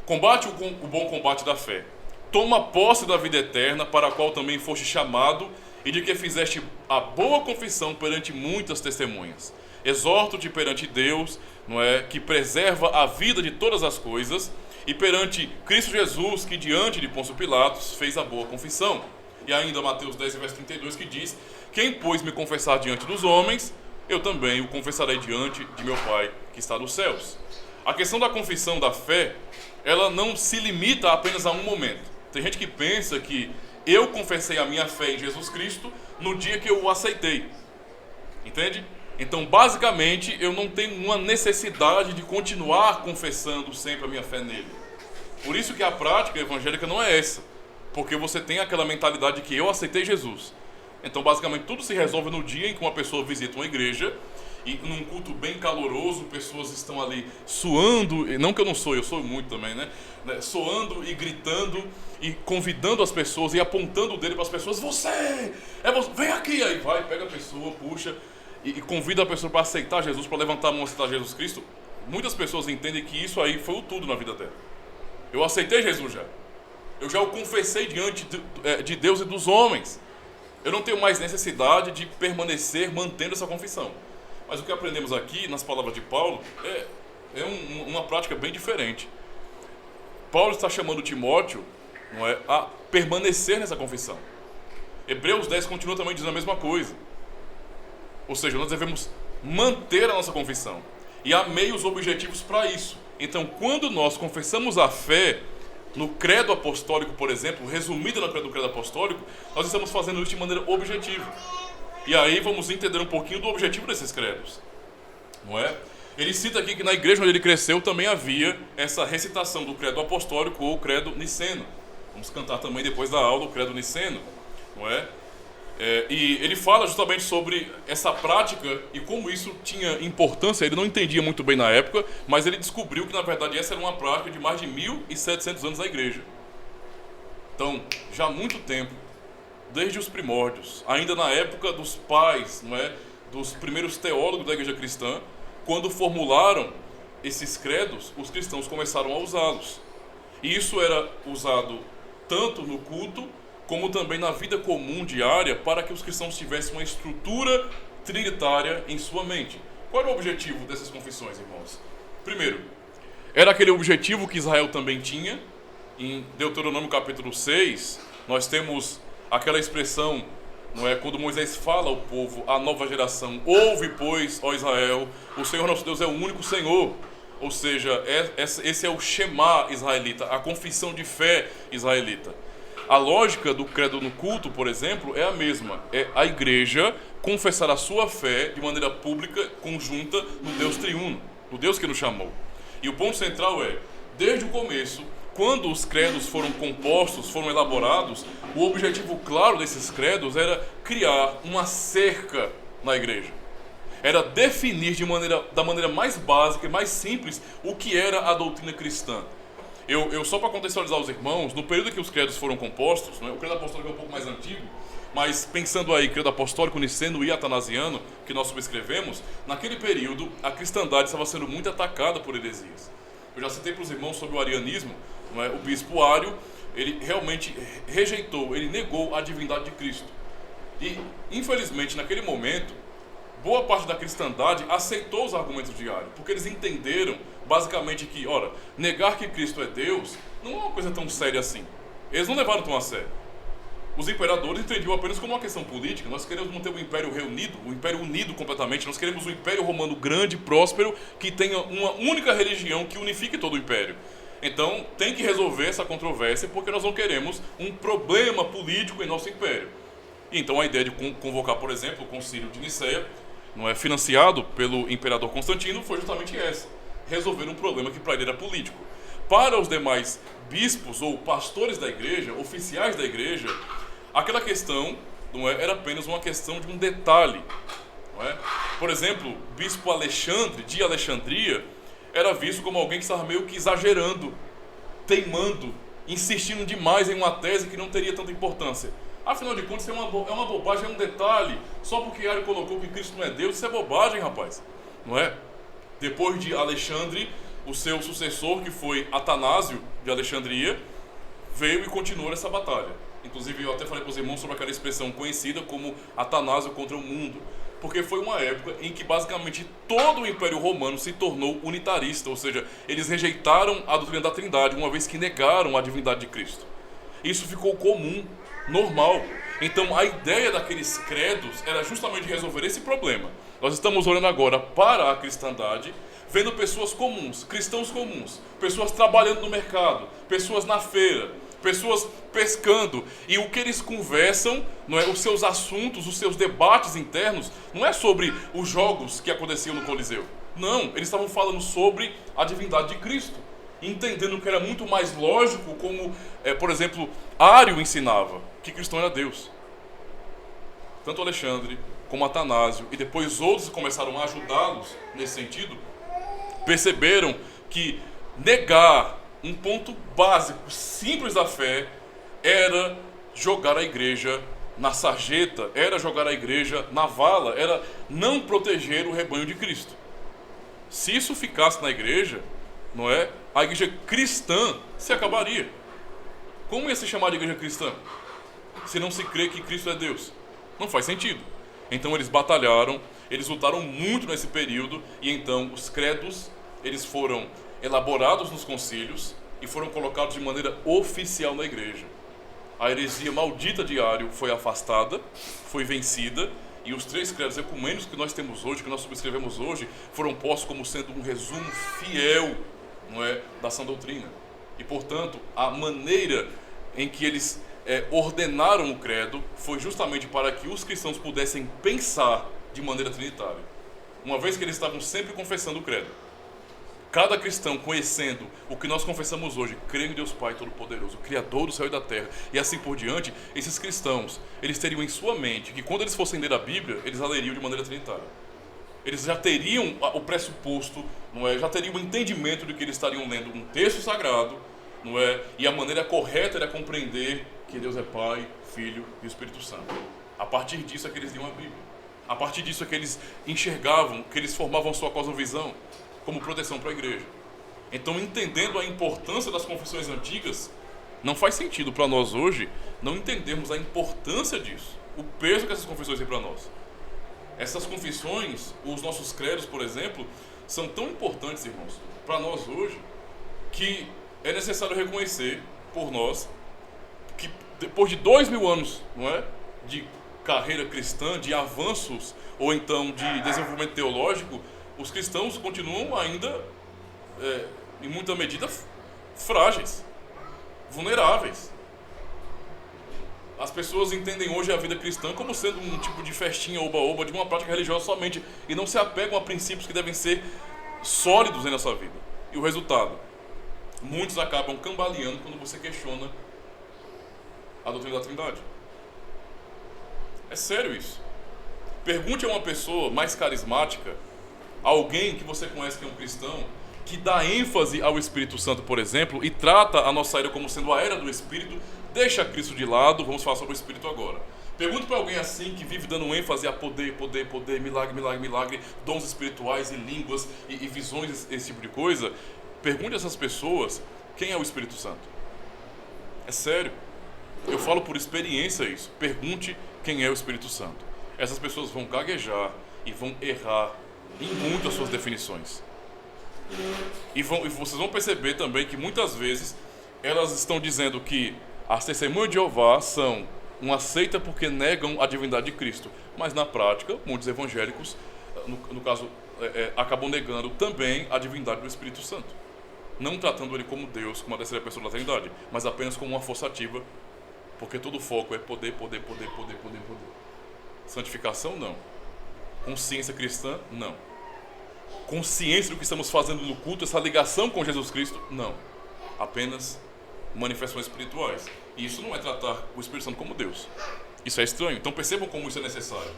combate o bom combate da fé, toma posse da vida eterna, para a qual também foste chamado, e de que fizeste a boa confissão perante muitas testemunhas. Exorto-te perante Deus, não é, que preserva a vida de todas as coisas, e perante Cristo Jesus, que diante de Pôncio Pilatos fez a boa confissão. E ainda Mateus 10, verso 32, que diz: quem, pois, me confessar diante dos homens, eu também o confessarei diante de meu Pai que está nos céus. A questão da confissão da fé, ela não se limita apenas a um momento. Tem gente que pensa que eu confessei a minha fé em Jesus Cristo no dia que eu o aceitei. Entende? Então, basicamente, eu não tenho uma necessidade de continuar confessando sempre a minha fé nele. Por isso que a prática evangélica não é essa. Porque você tem aquela mentalidade de que eu aceitei Jesus. Então, basicamente, tudo se resolve no dia em que uma pessoa visita uma igreja e num culto bem caloroso, pessoas estão ali suando, não que eu não sou, eu sou muito também, né? Soando e gritando e convidando as pessoas e apontando o dedo para as pessoas. Você! Vem aqui! Aí vai, pega a pessoa, puxa e convida a pessoa para aceitar Jesus, para levantar a mão e aceitar Jesus Cristo. Muitas pessoas entendem que isso aí foi o tudo na vida dela. Eu aceitei Jesus já. Eu já o confessei diante de Deus e dos homens. Eu não tenho mais necessidade de permanecer mantendo essa confissão. Mas o que aprendemos aqui, nas palavras de Paulo, é uma prática bem diferente. Paulo está chamando Timóteo, não é, a permanecer nessa confissão. Hebreus 10 continua também dizendo a mesma coisa. Ou seja, nós devemos manter a nossa confissão. E há meios objetivos para isso. Então, quando nós confessamos a fé no credo apostólico, por exemplo, resumido no credo apostólico, nós estamos fazendo isso de maneira objetiva. E aí vamos entender um pouquinho do objetivo desses credos, não é? Ele cita aqui que na igreja onde ele cresceu também havia essa recitação do credo apostólico ou credo niceno. Vamos cantar também depois da aula o credo niceno, não é? E ele fala justamente sobre essa prática e como isso tinha importância. Ele não entendia muito bem na época, mas ele descobriu que na verdade essa era uma prática de mais de 1.700 anos da igreja. Então, já há muito tempo, desde os primórdios, ainda na época dos pais, não é, dos primeiros teólogos da igreja cristã, quando formularam esses credos, os cristãos começaram a usá-los. E isso era usado tanto no culto como também na vida comum diária, para que os cristãos tivessem uma estrutura trinitária em sua mente. Qual era o objetivo dessas confissões, irmãos? Primeiro, era aquele objetivo que Israel também tinha. Em Deuteronômio capítulo 6, nós temos aquela expressão, não é, quando Moisés fala ao povo, à nova geração: ouve, pois, ó Israel, o Senhor nosso Deus é o único Senhor. Ou seja, esse é o Shema israelita, a confissão de fé israelita. A lógica do credo no culto, por exemplo, é a mesma. É a igreja confessar a sua fé de maneira pública, conjunta, no Deus triuno, no Deus que nos chamou. E o ponto central é, desde o começo, quando os credos foram compostos, foram elaborados, o objetivo claro desses credos era criar uma cerca na igreja. Era definir da maneira mais básica e mais simples o que era a doutrina cristã. Eu só para contextualizar os irmãos, no período que os credos foram compostos, né, o credo apostólico é um pouco mais antigo, mas pensando aí, credo apostólico, niceno e atanasiano, que nós subscrevemos, naquele período a cristandade estava sendo muito atacada por heresias. Eu já citei para os irmãos sobre o arianismo, não é? O bispo Ário, ele realmente rejeitou, ele negou a divindade de Cristo. E, infelizmente, naquele momento, boa parte da cristandade aceitou os argumentos de Ário, porque eles entenderam basicamente que, ora, negar que Cristo é Deus não é uma coisa tão séria assim. Eles não levaram tão a sério. Os imperadores entendiam apenas como uma questão política. Nós queremos manter o império reunido, o império unido completamente. Nós queremos um império romano grande, próspero, que tenha uma única religião que unifique todo o império. Então, tem que resolver essa controvérsia, porque nós não queremos um problema político em nosso império. E então a ideia de convocar, por exemplo, o concílio de Nicéia, não é, financiado pelo imperador Constantino, foi justamente essa: resolver um problema que para ele era político. Para os demais bispos ou pastores da igreja, oficiais da igreja, aquela questão, não é, era apenas uma questão de um detalhe. Não é? Por exemplo, o bispo Alexandre, de Alexandria, era visto como alguém que estava meio que exagerando, teimando, insistindo demais em uma tese que não teria tanta importância. Afinal de contas, é uma bobagem, é um detalhe. Só porque Ário colocou que Cristo não é Deus, isso é bobagem, rapaz. Não é? Depois de Alexandre, o seu sucessor, que foi Atanásio de Alexandria, veio e continuou essa batalha. Inclusive, eu até falei para os irmãos sobre aquela expressão conhecida como Atanásio contra o mundo. Porque foi uma época em que basicamente todo o Império Romano se tornou unitarista, ou seja, eles rejeitaram a doutrina da Trindade, uma vez que negaram a divindade de Cristo. Isso ficou comum, normal. Então a ideia daqueles credos era justamente resolver esse problema. Nós estamos olhando agora para a cristandade, vendo pessoas comuns, cristãos comuns, pessoas trabalhando no mercado, pessoas na feira, pessoas pescando, e o que eles conversam, não é, os seus assuntos, os seus debates internos, não é sobre os jogos que aconteciam no Coliseu. Não, eles estavam falando sobre a divindade de Cristo, entendendo que era muito mais lógico, como, por exemplo, Ário ensinava, que Cristo era Deus. Tanto Alexandre como Atanásio, e depois outros começaram a ajudá-los nesse sentido, perceberam que negar um ponto básico, simples da fé, era jogar a igreja na sarjeta, era jogar a igreja na vala, era não proteger o rebanho de Cristo. Se isso ficasse na igreja, não é? A igreja cristã se acabaria. Como ia se chamar de igreja cristã? Se não se crê que Cristo é Deus. Não faz sentido. Então eles batalharam, eles lutaram muito nesse período, e então os credos, eles foram elaborados nos concílios e foram colocados de maneira oficial na igreja. A heresia maldita de Ário foi afastada, foi vencida, e os 3 credos ecumênicos que nós temos hoje, que nós subscrevemos hoje, foram postos como sendo um resumo fiel, não é, da sã doutrina. E, portanto, a maneira em que eles ordenaram o credo foi justamente para que os cristãos pudessem pensar de maneira trinitária, uma vez que eles estavam sempre confessando o credo. Cada cristão conhecendo o que nós confessamos hoje, creio em Deus Pai Todo-Poderoso, Criador do céu e da terra, e assim por diante, esses cristãos, eles teriam em sua mente que quando eles fossem ler a Bíblia, eles a leriam de maneira trinitária. Eles já teriam o pressuposto, não é? Já teriam o entendimento de que eles estariam lendo um texto sagrado, não é? E a maneira correta era compreender que Deus é Pai, Filho e Espírito Santo. A partir disso é que eles liam a Bíblia. A partir disso é que eles enxergavam, que eles formavam sua cosmovisão como proteção para a igreja. Então, entendendo a importância das confissões antigas, não faz sentido para nós hoje não entendermos a importância disso, o peso que essas confissões têm para nós. Essas confissões, os nossos credos, por exemplo, são tão importantes, irmãos, para nós hoje, que é necessário reconhecer por nós que depois de 2000 anos, não é, de carreira cristã, de avanços ou então de desenvolvimento teológico, os cristãos continuam ainda, em muita medida, frágeis, vulneráveis. As pessoas entendem hoje a vida cristã como sendo um tipo de festinha oba-oba, de uma prática religiosa somente, e não se apegam a princípios que devem ser sólidos em nossa vida. E o resultado? Muitos acabam cambaleando quando você questiona a doutrina da Trindade. É sério isso. Pergunte a uma pessoa mais carismática, alguém que você conhece que é um cristão, que dá ênfase ao Espírito Santo, por exemplo, e trata a nossa era como sendo a era do Espírito, deixa Cristo de lado, vamos falar sobre o Espírito agora. Pergunte para alguém assim, que vive dando ênfase a poder, poder, poder, milagre, milagre, milagre, dons espirituais e línguas e visões, esse tipo de coisa. Pergunte a essas pessoas quem é o Espírito Santo. É sério. Eu falo por experiência isso. Pergunte quem é o Espírito Santo. Essas pessoas vão gaguejar e vão errar em muitas suas definições. E vocês vão perceber também que muitas vezes elas estão dizendo que as testemunhas de Jeová são uma seita porque negam a divindade de Cristo. Mas na prática, muitos evangélicos, no caso, acabam negando também a divindade do Espírito Santo. Não tratando ele como Deus, como a terceira pessoa da Trindade, mas apenas como uma força ativa, porque todo o foco é poder, poder, poder, poder, poder, poder. Santificação, não. Consciência cristã, não. Consciência do que estamos fazendo no culto, essa ligação com Jesus Cristo, não. Apenas manifestações espirituais. E isso não é tratar o Espírito Santo como Deus. Isso é estranho. Então percebam como isso é necessário.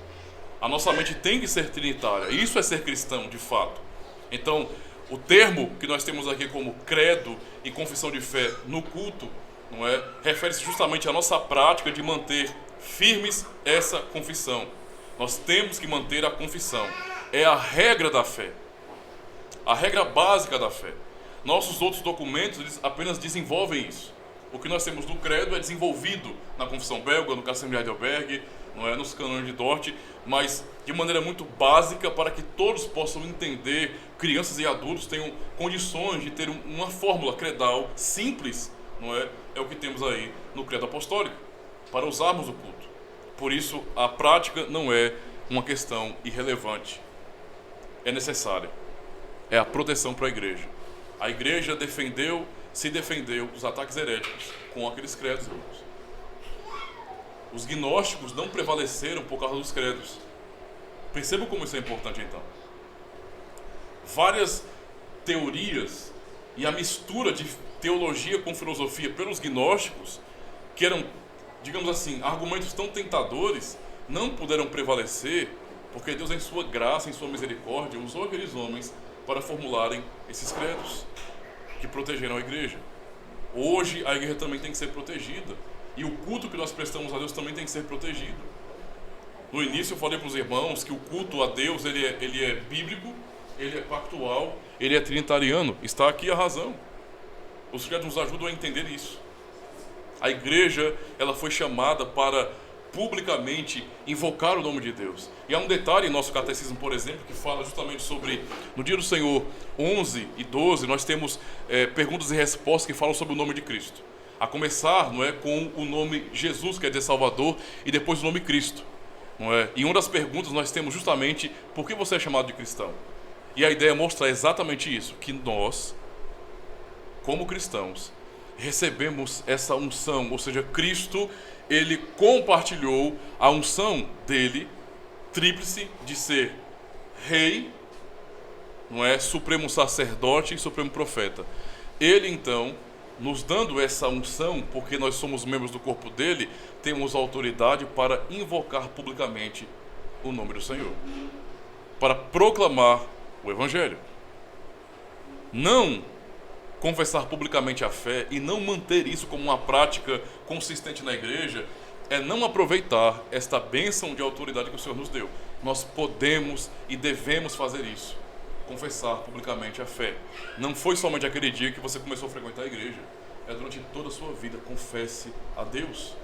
A nossa mente tem que ser trinitária. Isso é ser cristão, de fato. Então, o termo que nós temos aqui como credo e confissão de fé no culto, não é, refere-se justamente à nossa prática de manter firmes essa confissão. Nós temos que manter a confissão. É a regra da fé. A regra básica da fé. Nossos outros documentos, eles apenas desenvolvem isso. O que nós temos no credo é desenvolvido na confissão belga, no Cassem de Heidelberg, não é, nos cânones de Dort, mas de maneira muito básica para que todos possam entender, crianças e adultos tenham condições de ter uma fórmula credal simples, não é? É o que temos aí no credo apostólico, para usarmos o culto. Por isso, a prática não é uma questão irrelevante. É necessária. É a proteção para a igreja. A igreja se defendeu dos ataques heréticos com aqueles credos, irmãos. Os gnósticos não prevaleceram por causa dos credos. Percebam como isso é importante, então. Várias teorias e a mistura de teologia com filosofia pelos gnósticos, que eram, digamos assim, argumentos tão tentadores, não puderam prevalecer, porque Deus, em sua graça, em sua misericórdia, usou aqueles homens para formularem esses credos que protegeram a igreja. Hoje a igreja também tem que ser protegida, e o culto que nós prestamos a Deus também tem que ser protegido. No início eu falei para os irmãos que o culto a Deus ele é bíblico, ele é pactual, ele é trinitariano. Está aqui a razão. Os credos nos ajudam a entender isso. A igreja, ela foi chamada para publicamente invocar o nome de Deus. E há um detalhe em nosso catecismo, por exemplo, que fala justamente sobre, no dia do Senhor 11 e 12, nós temos perguntas e respostas que falam sobre o nome de Cristo. A começar, não é, com o nome Jesus, quer dizer Salvador, e depois o nome Cristo. Não é? E uma das perguntas nós temos justamente: por que você é chamado de cristão? E a ideia é mostrar exatamente isso, que nós, como cristãos, recebemos essa unção, ou seja, Cristo, ele compartilhou a unção dele, tríplice, de ser rei, não é, supremo sacerdote e supremo profeta. Ele, então, nos dando essa unção, porque nós somos membros do corpo dele, temos autoridade para invocar publicamente o nome do Senhor, para proclamar o Evangelho. Não confessar publicamente a fé e não manter isso como uma prática consistente na igreja é não aproveitar esta bênção de autoridade que o Senhor nos deu. Nós podemos e devemos fazer isso, confessar publicamente a fé. Não foi somente aquele dia que você começou a frequentar a igreja, é durante toda a sua vida. Confesse a Deus,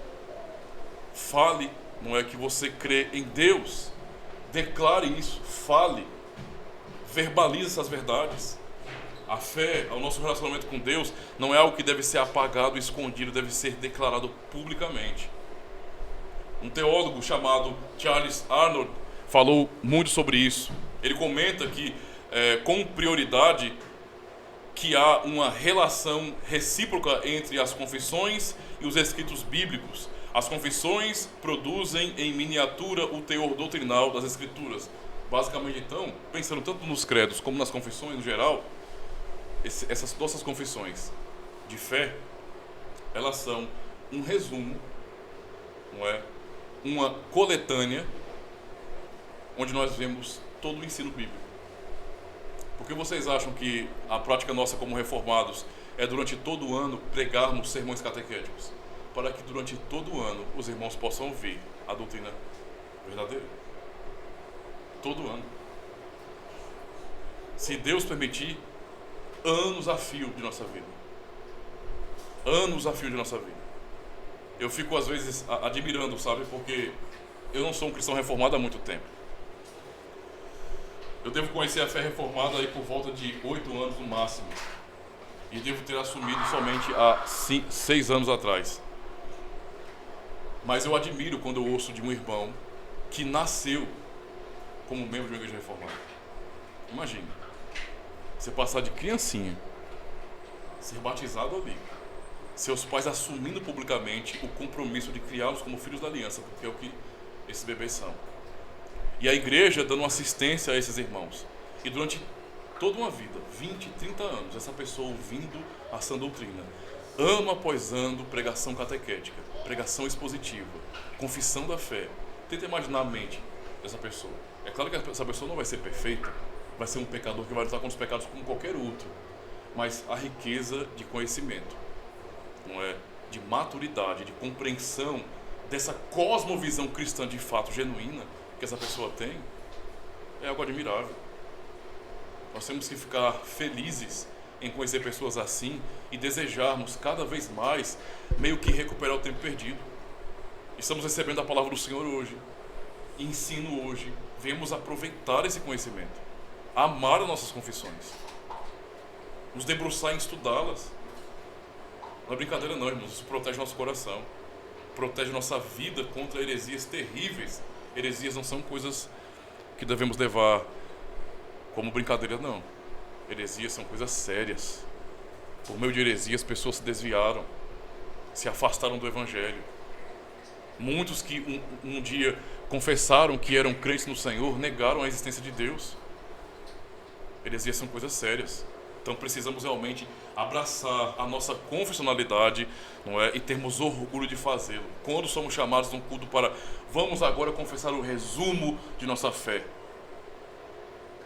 fale, não é, que você crê em Deus, declare isso, fale, verbalize essas verdades. A fé, o nosso relacionamento com Deus, não é algo que deve ser apagado, escondido, deve ser declarado publicamente. Um teólogo chamado Charles Arnold falou muito sobre isso. Ele comenta que, com prioridade, que há uma relação recíproca entre as confissões e os escritos bíblicos. As confissões produzem em miniatura o teor doutrinal das Escrituras. Basicamente, então, pensando tanto nos credos como nas confissões no geral, essas nossas confissões de fé, elas são um resumo, não é? Uma coletânea onde nós vemos todo o ensino bíblico. Por que vocês acham que a prática nossa como reformados é durante todo o ano pregarmos sermões catequéticos? Para que durante todo o ano os irmãos possam ouvir a doutrina verdadeira. Todo ano. Se Deus permitir, anos a fio de nossa vida. Anos a fio de nossa vida. Eu fico às vezes admirando, sabe? Porque eu não sou um cristão reformado há muito tempo. Eu devo conhecer a fé reformada aí por volta de 8 anos no máximo. E devo ter assumido somente há 6 anos atrás. Mas eu admiro quando eu ouço de um irmão que nasceu como membro de uma igreja reformada. Imagine, você passar de criancinha, ser batizado ali, seus pais assumindo publicamente o compromisso de criá-los como filhos da aliança, porque é o que esses bebês são. E a igreja dando assistência a esses irmãos. E durante toda uma vida, 20, 30 anos, essa pessoa ouvindo a sã doutrina. Ano após ano, pregação catequética, pregação expositiva, confissão da fé. Tenta imaginar a mente dessa pessoa. É claro que essa pessoa não vai ser perfeita, vai ser um pecador que vai lutar com os pecados como qualquer outro. Mas a riqueza de conhecimento, não é? De maturidade, de compreensão dessa cosmovisão cristã de fato genuína que essa pessoa tem, é algo admirável. Nós temos que ficar felizes em conhecer pessoas assim e desejarmos cada vez mais meio que recuperar o tempo perdido. Estamos recebendo a palavra do Senhor hoje, ensino hoje, venhamos aproveitar esse conhecimento, amar as nossas confissões, nos debruçar em estudá-las. Não é brincadeira não, irmãos, isso protege nosso coração. protege nossa vida contra heresias terríveis. Heresias não são coisas que devemos levar como brincadeira, não. Heresias são coisas sérias. Por meio de heresias, pessoas se desviaram, se afastaram do Evangelho. Muitos que um dia confessaram que eram crentes no Senhor, negaram a existência de Deus. Heresias são coisas sérias. Então precisamos realmente abraçar a nossa confessionalidade, não é? E termos orgulho de fazê-lo. Quando somos chamados num culto para vamos agora confessar o resumo de nossa fé,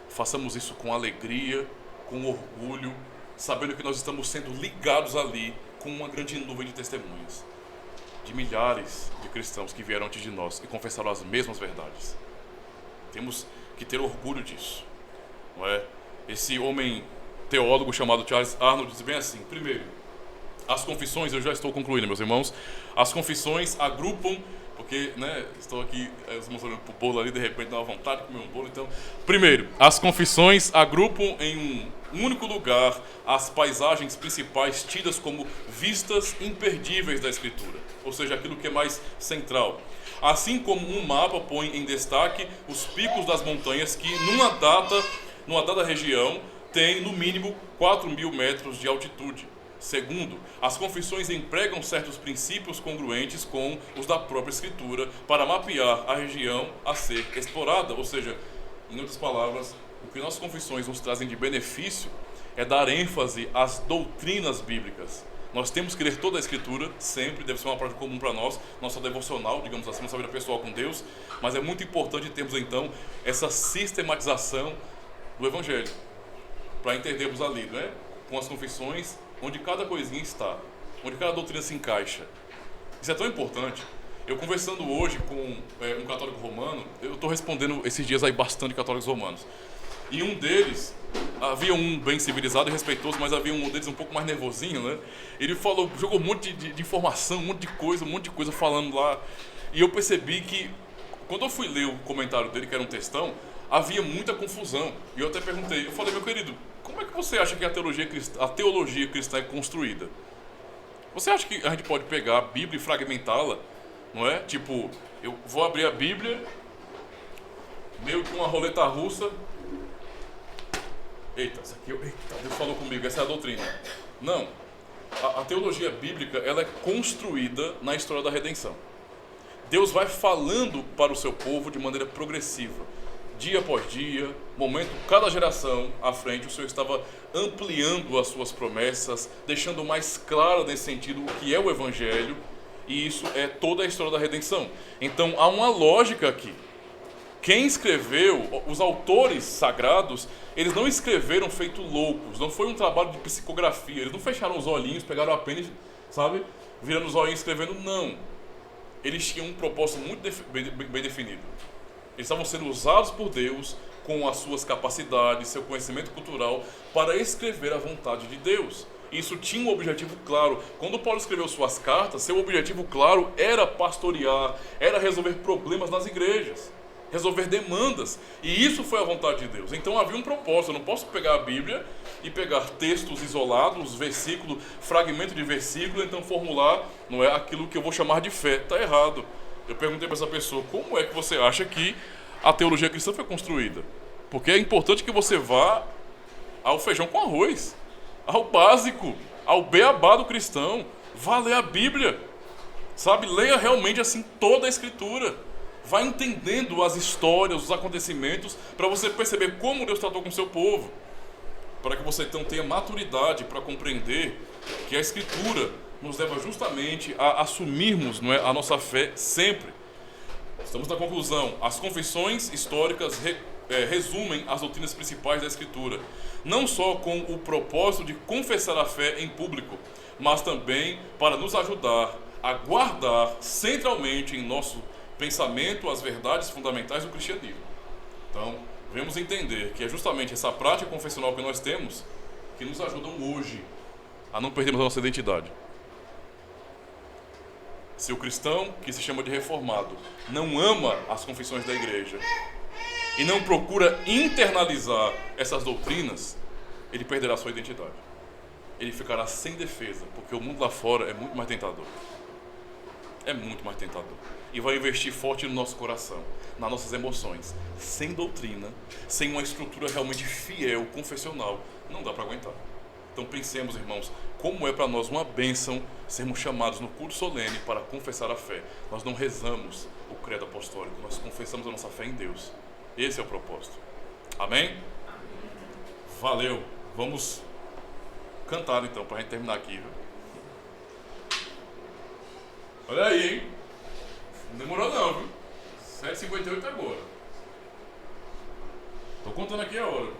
façamos isso com alegria, com orgulho, sabendo que nós estamos sendo ligados ali com uma grande nuvem de testemunhas, de milhares de cristãos que vieram antes de nós e confessaram as mesmas verdades. Temos que ter orgulho disso, não é? Esse homem teólogo chamado Charles Arnold diz bem assim: primeiro, as confissões, eu já estou concluindo, meus irmãos, as confissões agrupam, porque, né, estou aqui, os irmãos olhando para o bolo ali, de repente dá uma vontade de comer um bolo, então, primeiro, as confissões agrupam em um único lugar as paisagens principais tidas como vistas imperdíveis da Escritura, ou seja, aquilo que é mais central. Assim como um mapa põe em destaque os picos das montanhas que numa dada região tem no mínimo 4.000 metros de altitude. Segundo, as confissões empregam certos princípios congruentes com os da própria Escritura para mapear a região a ser explorada. Ou seja, em outras palavras, o que nossas confissões nos trazem de benefício é dar ênfase às doutrinas bíblicas. Nós temos que ler toda a Escritura, sempre, deve ser uma prática comum para nós, nossa devocional, digamos assim, nossa vida pessoal com Deus, mas é muito importante termos então essa sistematização do Evangelho, para entendermos ali, né, com as confissões, onde cada coisinha está, onde cada doutrina se encaixa. Isso é tão importante. Eu conversando hoje com um católico romano, eu estou respondendo esses dias aí bastante católicos romanos, e um deles, havia um bem civilizado e respeitoso, mas havia um deles um pouco mais nervosinho, né? Ele falou, jogou um monte de informação, um monte de coisa falando lá, e eu percebi que, quando eu fui ler o comentário dele, que era um textão, havia muita confusão. E eu até perguntei, eu falei, meu querido, como é que você acha que a teologia cristã é construída? Você acha que a gente pode pegar a Bíblia e fragmentá-la? Não é? Tipo, eu vou abrir a Bíblia, meio que uma roleta russa. Eita, Deus falou comigo, essa é a doutrina. Não. A teologia bíblica, ela é construída na história da redenção. Deus vai falando para o seu povo de maneira progressiva. Dia após dia, momento, cada geração à frente, o Senhor estava ampliando as suas promessas, deixando mais claro nesse sentido o que é o Evangelho, e isso é toda a história da redenção. Então há uma lógica aqui. Quem escreveu, os autores sagrados, eles não escreveram feito loucos, não foi um trabalho de psicografia, eles não fecharam os olhinhos, pegaram a pena, sabe, virando os olhinhos escrevendo, não. Eles tinham um propósito muito bem definido. Eles estavam sendo usados por Deus com as suas capacidades, seu conhecimento cultural, para escrever a vontade de Deus. Isso tinha um objetivo claro. Quando Paulo escreveu suas cartas, seu objetivo claro era pastorear, era resolver problemas nas igrejas, resolver demandas. E isso foi a vontade de Deus. Então havia um propósito. Eu não posso pegar a Bíblia e pegar textos isolados, versículo, fragmento de versículo, então formular, não é, aquilo que eu vou chamar de fé. Está errado. Eu perguntei para essa pessoa, como é que você acha que a teologia cristã foi construída? Porque é importante que você vá ao feijão com arroz, ao básico, ao beabá do cristão. Vá ler a Bíblia, sabe? Leia realmente assim toda a Escritura. Vá entendendo as histórias, os acontecimentos, para você perceber como Deus tratou com o seu povo. Para que você então tenha maturidade para compreender que a Escritura nos leva justamente a assumirmos, não é, a nossa fé sempre. Estamos na conclusão. As confissões históricas resumem as doutrinas principais da Escritura, não só com o propósito de confessar a fé em público, mas também para nos ajudar a guardar centralmente em nosso pensamento as verdades fundamentais do cristianismo. Então, devemos entender que é justamente essa prática confessional que nós temos que nos ajudam hoje a não perdermos a nossa identidade. Se o cristão, que se chama de reformado, não ama as confissões da igreja e não procura internalizar essas doutrinas, ele perderá sua identidade. Ele ficará sem defesa, porque o mundo lá fora é muito mais tentador. É muito mais tentador. E vai investir forte no nosso coração, nas nossas emoções. Sem doutrina, sem uma estrutura realmente fiel, confessional, não dá para aguentar. Então pensemos, irmãos, como é para nós uma bênção sermos chamados no culto solene para confessar a fé. Nós não rezamos o credo apostólico, nós confessamos a nossa fé em Deus. Esse é o propósito. Amém? Valeu. Vamos cantar então, para a gente terminar aqui, viu? Olha aí, hein? Não demorou não, viu? 7h58 agora. Tô contando aqui a hora.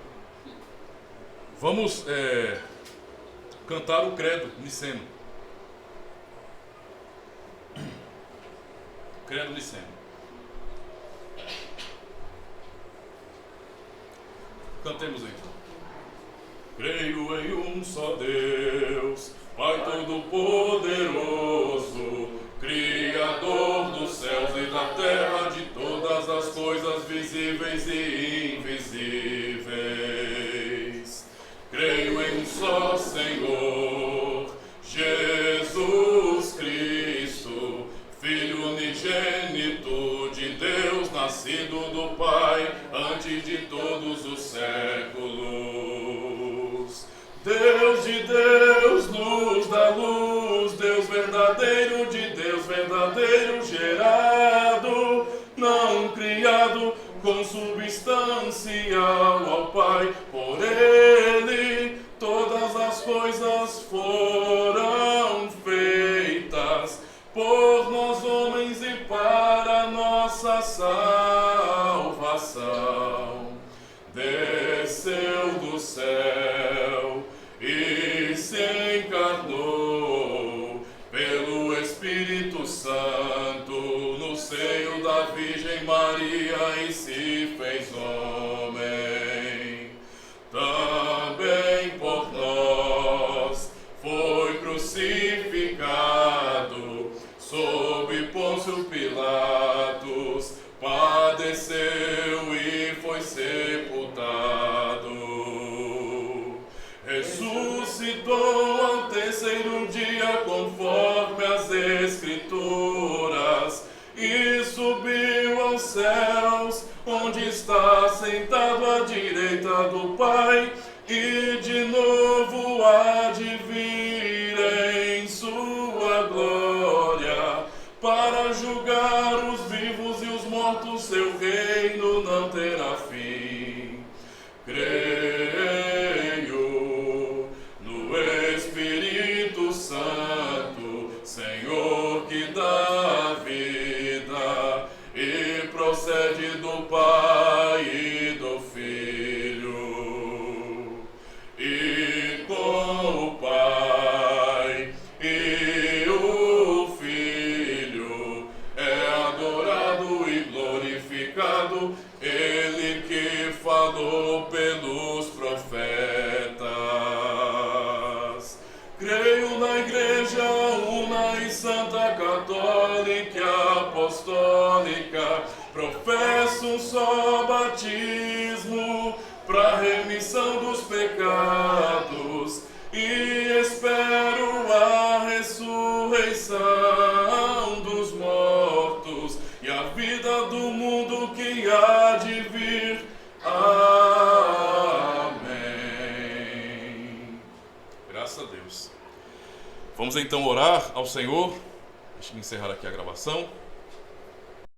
Vamos cantar o credo niceno. Credo niceno. Cantemos então. Creio em um só Deus, Pai Todo-Poderoso, Criador dos céus e da terra, de todas as coisas visíveis e invisíveis. Creio em um só Senhor, Jesus Cristo, Filho unigênito de Deus, nascido do Pai, antes de todos os séculos. Deus de Deus, luz da luz, Deus verdadeiro de Deus verdadeiro, gerado, não criado, consubstancial ao Pai. Por Ele todas as coisas foram feitas, por nós homens e para nossa salvação. Desceu do céu e se encarnou pelo Espírito Santo no seio da Virgem Maria e se fez homem. Também por nós foi crucificado sob Pôncio Pilatos, padeceu e foi sepultado. Ressuscitou ao terceiro dia conforme as Escrituras e subiu aos céus, onde está sentado à direita do Pai, e de novo há de vir em sua glória para julgar os vivos e os mortos. Seu reino não terá fim. Creio no Espírito Santo, Senhor, que dá vida e procede do Pai e do Filho, e com o Pai e o Filho é adorado e glorificado, Ele que falou pelos profetas. Creio na Igreja una e santa, católica e apostólica, professo um só batismo para remissão dos pecados e espero a ressurreição dos mortos e a vida do mundo que há de vir. Amém. Graças a Deus. Vamos então orar ao Senhor. Deixa eu encerrar aqui a gravação.